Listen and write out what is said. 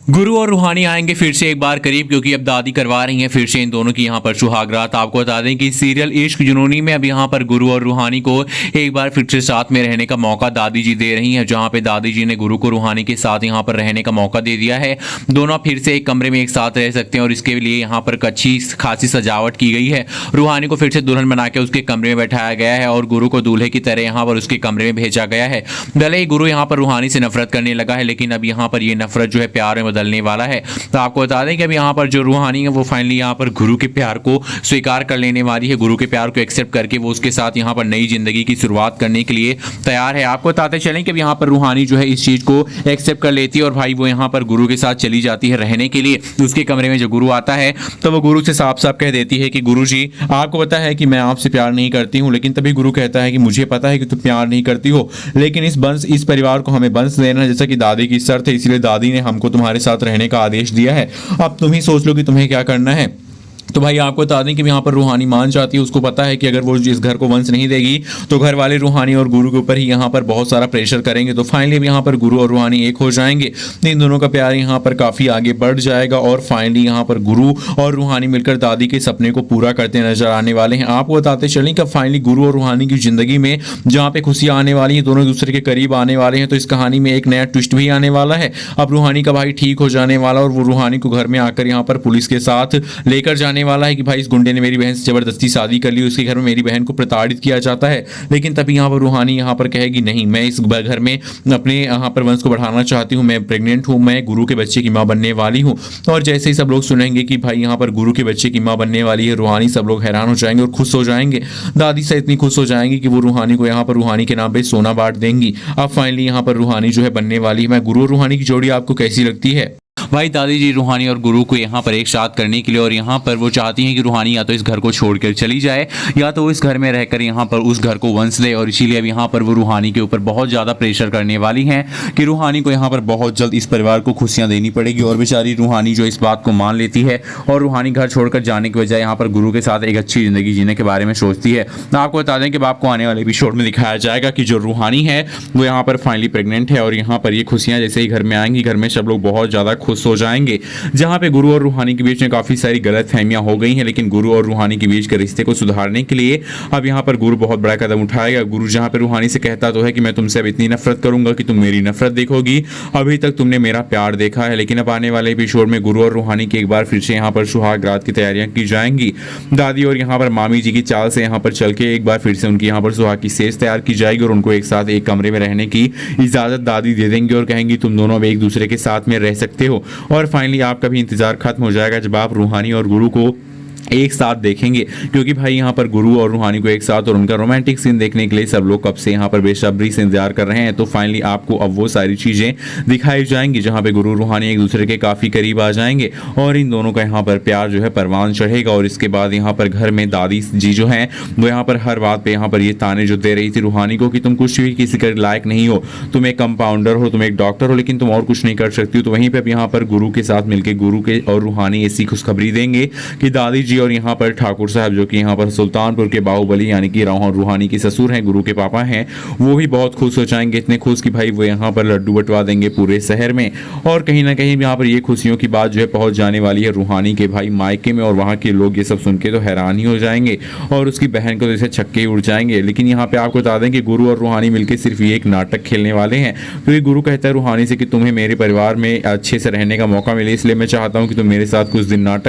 गुरु और रूहानी आएंगे फिर से एक बार करीब, क्योंकि अब दादी करवा रही हैं फिर से इन दोनों की यहाँ पर सुहागरात। आपको बता दें कि सीरियल इश्क जुनूनी में अब यहाँ पर गुरु और रूहानी को एक बार फिर से साथ में रहने का मौका दादी जी दे रही हैं, जहाँ पे दादी जी ने गुरु को रूहानी के साथ यहाँ पर रहने का मौका दे दिया है। दोनों फिर से एक कमरे में एक साथ रह सकते हैं और इसके लिए यहाँ पर अच्छी खासी सजावट की गई है। रूहानी को फिर से दुल्हन बना के उसके कमरे में बैठाया गया है और गुरु को दूल्हे की तरह यहाँ पर उसके कमरे में भेजा गया है। भले ही गुरु यहाँ पर रूहानी से नफरत करने लगा है, लेकिन अब यहाँ पर ये नफरत जो है प्यार में बदलने वाला है। तो आपको बता दें कि अब यहाँ पर जो रूहानी है वो फाइनली यहाँ पर गुरु के प्यार को स्वीकार कर लेने वाली है। गुरु के प्यार को एक्सेप्ट करके वो उसके साथ यहाँ पर नई जिंदगी की शुरुआत करने के लिए तैयार है। आपको बताते चलें कि अब यहाँ पर रूहानी जो है इस चीज को एक्सेप्ट कर लेती है और भाई वो यहाँ पर गुरु के साथ चली जाती है रहने के लिए। उसके कमरे में जो गुरु आता है तो वो गुरु से साफ साफ कह देती है कि गुरु जी, आपको पता है कि मैं आपसे प्यार नहीं करती हूँ। लेकिन तभी गुरु कहता है कि मुझे पता है कि तुम प्यार नहीं करती हो, लेकिन इस परिवार को हमें वंश देना है, जैसा कि दादी की शर्त है, इसलिए दादी ने हमको तुम्हारे साथ रहने का आदेश दिया है। अब तुम ही सोच लो कि तुम्हें क्या करना है। तो भाई आपको बता दें कि यहाँ पर रूहानी मान जाती है। उसको पता है कि अगर वो इस घर को वंश नहीं देगी तो घर वाले रूहानी और गुरु के ऊपर ही यहाँ पर बहुत सारा प्रेशर करेंगे। तो फाइनली अब यहाँ पर गुरु और रूहानी एक हो जाएंगे। इन दोनों का प्यार यहाँ पर काफ़ी आगे बढ़ जाएगा और फाइनली यहाँ पर गुरु और रूहानी मिलकर दादी के सपने को पूरा करते नजर आने वाले हैं। आपको बताते चलें कि फाइनली गुरु और रूहानी की जिंदगी में जहाँ पे खुशियाँ आने वाली हैं, दोनों दूसरे के करीब आने वाले हैं। तो इस कहानी में एक नया ट्विस्ट भी आने वाला है। अब रूहानी का भाई ठीक हो जाने वाला और वो रूहानी को घर में आकर यहाँ पर पुलिस के साथ लेकर जाने वाला है कि भाई गुंडे ने मेरी बहन से जबरदस्ती शादी कर ली, उसके घर में मेरी बहन को प्रताड़ित किया जाता है। लेकिन तभी यहाँ पर रूहानी यहाँ पर कहेगी नहीं, मैं इस घर में अपने यहाँ पर वंश को बढ़ाना चाहती हूँ, मैं प्रेग्नेंट हूँ, मैं गुरु के बच्चे की माँ बनने वाली हूँ। और जैसे ही सब लोग सुनेंगे कि भाई यहाँ पर गुरु के बच्चे की माँ बनने वाली है रूहानी, सब लोग हैरान हो जाएंगे और खुश हो जाएंगे। दादी से इतनी खुश हो जाएंगी कि वो रूहानी को यहाँ पर रूहानी के नाम पर सोना बांट देंगी। अब फाइनली यहाँ पर रूहानी जो है बनने वाली है। मैं गुरु और रूहानी की जोड़ी आपको कैसी लगती है? भाई दादी जी रूहानी और गुरु को यहाँ पर एक साथ करने के लिए, और यहाँ पर वो चाहती हैं कि रूहानी या तो इस घर को छोड़कर चली जाए या तो इस घर में रहकर यहाँ पर उस घर को वंश ले। और इसीलिए अब यहाँ पर वो रूहानी के ऊपर बहुत ज़्यादा प्रेशर करने वाली हैं कि रूहानी को यहाँ पर बहुत जल्द इस परिवार को खुशियाँ देनी पड़ेगी। और बेचारी रूहानी जो इस बात को मान लेती है और रूहानी घर छोड़कर जाने की बजाय यहाँ पर गुरु के साथ एक अच्छी ज़िंदगी जीने के बारे में सोचती है। आपको बता दें कि आपको आने वाले एपिसोड में दिखाया जाएगा कि जो रूहानी है वो यहाँ पर फाइनली प्रेग्नेंट है और यहाँ पर ये खुशियाँ जैसे ही घर में आएंगी, घर में सब लोग बहुत ज़्यादा खुश हो जाएंगे। जहां पे गुरु और रूहानी के बीच में काफी सारी गलतफहमियां हो गई हैं, लेकिन गुरु और रूहानी के बीच के रिश्ते को सुधारने के लिए अब यहां पर गुरु बहुत बड़ा कदम उठाएगा। गुरु जहां पे रूहानी से कहता तो है कि मैं तुमसे अब इतनी नफरत करूंगा कि तुम मेरी नफरत देखोगी, अभी तक तुमने मेरा प्यार देखा है। लेकिन अब आने वाले एपिसोड में गुरु और रूहानी की एक बार फिर से यहाँ पर सुहाग रात की तैयारियां की जाएंगी। दादी और यहाँ पर मामी जी की चाल से यहाँ पर चल के एक बार फिर से उनकी यहाँ पर सुहाग की सेज तैयार की जाएगी और उनको एक साथ एक कमरे में रहने की इजाजत दादी दे देंगी और कहेंगी तुम दोनों अब एक दूसरे के साथ में रह सकते हो। और फाइनली आपका भी इंतजार खत्म हो जाएगा जब आप रूहानी और गुरु को एक साथ देखेंगे, क्योंकि भाई यहाँ पर गुरु और रूहानी को एक साथ और उनका रोमांटिक सीन देखने के लिए सब लोग कब से यहाँ पर बेसब्री से इंतजार कर रहे हैं। तो फाइनली आपको अब वो सारी चीज़ें दिखाई जाएंगी जहाँ पे गुरु रूहानी एक दूसरे के काफ़ी करीब आ जाएंगे और इन दोनों का यहाँ पर प्यार जो है परवान चढ़ेगा। और इसके बाद यहाँ पर घर में दादी जी जो हैं वो यहाँ पर हर बात पर यहाँ पर ये ताने जो दे रही थी रूहानी को कि तुम कुछ भी किसी के लायक नहीं हो, तुम एक कंपाउंडर हो, तुम एक डॉक्टर हो, लेकिन तुम और कुछ नहीं कर सकती हो। तो वहीं पर यहाँ पर गुरु के साथ मिलकर गुरु के और रूहानी ऐसी खुशखबरी देंगे कि दादी जी और यहाँ पर ठाकुर साहब जो कि यहाँ पर सुल्तानपुर के बाहुबली यानी कि रूहानी के ससुर हैं, गुरु के पापा हैं, वो भी बहुत खुश हो जाएंगे। इतने खुश कि भाई वो यहाँ पर लड्डू बंटवा देंगे पूरे शहर में। और कहीं ना कहीं यहाँ पर ये खुशियों की बात जो है पहुंच जाने वाली है रूहानी के भाई मायके में और वहाँ के लोग ये सब सुन के तो हैरान ही हो जाएंगे और उसकी बहन को जैसे छक्के उड़ जाएंगे। लेकिन यहाँ पे आपको बता दें कि गुरु और रूहानी मिलकर सिर्फ ये एक नाटक खेलने वाले हैं, क्योंकि गुरु कहता है रूहानी से कि तुम्हें मेरे परिवार में अच्छे से रहने का मौका मिले, इसलिए मैं चाहता हूँ कि तुम मेरे साथ कुछ दिन नाटक